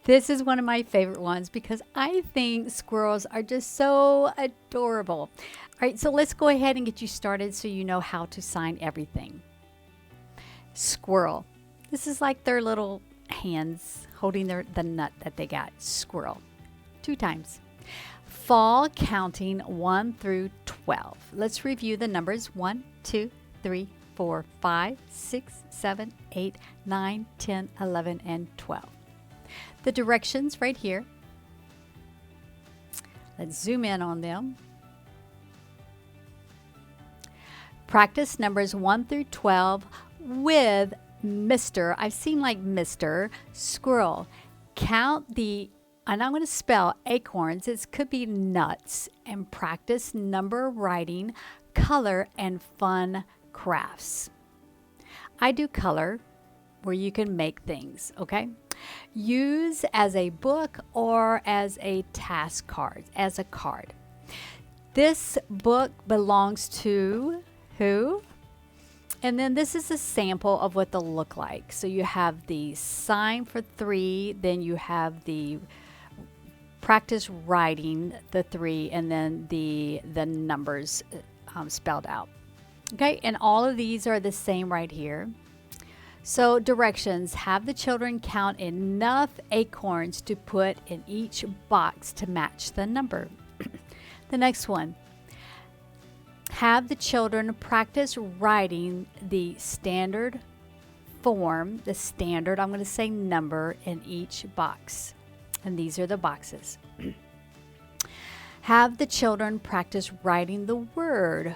This is one of my favorite ones because I think squirrels are just so adorable. All right, so let's go ahead and get you started so you know how to sign everything. Squirrel. This is like their little hands holding the nut that they got. Squirrel. 2 times. Fall counting 1 through 12. Let's review the numbers 1, 2, 3, 4, 5, 6, 7, 8, 9, 10, 11, and 12. The directions right here. Let's zoom in on them. Practice numbers 1 through 12 with Mr. I've seen like Mr. Squirrel. Count the, and I'm going to spell acorns. It could be nuts. And practice number writing, color, and fun crafts. I do color where you can make things, okay? Use as a book or as a task card, as a card. This book belongs to who? And then this is a sample of what they'll look like. So you have the sign for 3, then you have the practice writing the 3, and then the numbers spelled out. Okay, and all of these are the same right here. So directions, have the children count enough acorns to put in each box to match the number. The next one, have the children practice writing the standard form, the standard, I'm going to say number, in each box. And these are the boxes. Have the children practice writing the word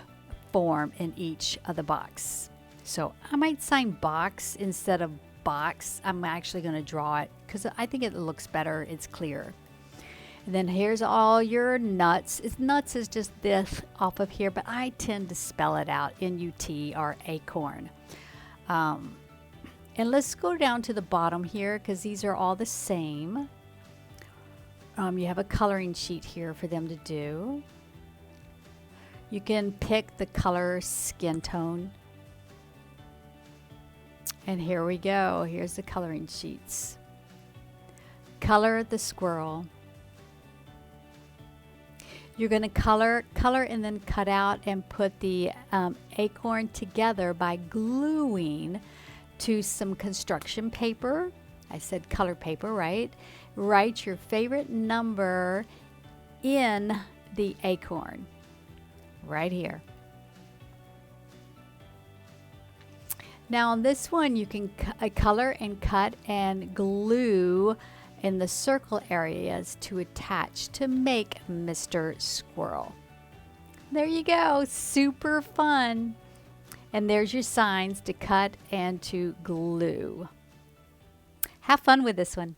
form in each of the box. So I might sign box instead of box. I'm actually going to draw it because I think it looks better. It's clear. And then here's all your nuts. Nuts is just this off of here, but I tend to spell it out, N-U-T or acorn. And let's go down to the bottom here because these are all the same. You have a coloring sheet here for them to do. You can pick the color skin tone. And here we go. Here's the coloring sheets. Color the squirrel. You're going to color and then cut out and put the acorn together by gluing to some construction paper. I said color paper, right? Write your favorite number in the acorn right here. Now on this one you can color and cut and glue in the circle areas to attach to make Mr. Squirrel. There you go, super fun. And there's your signs to cut and to glue. Have fun with this one.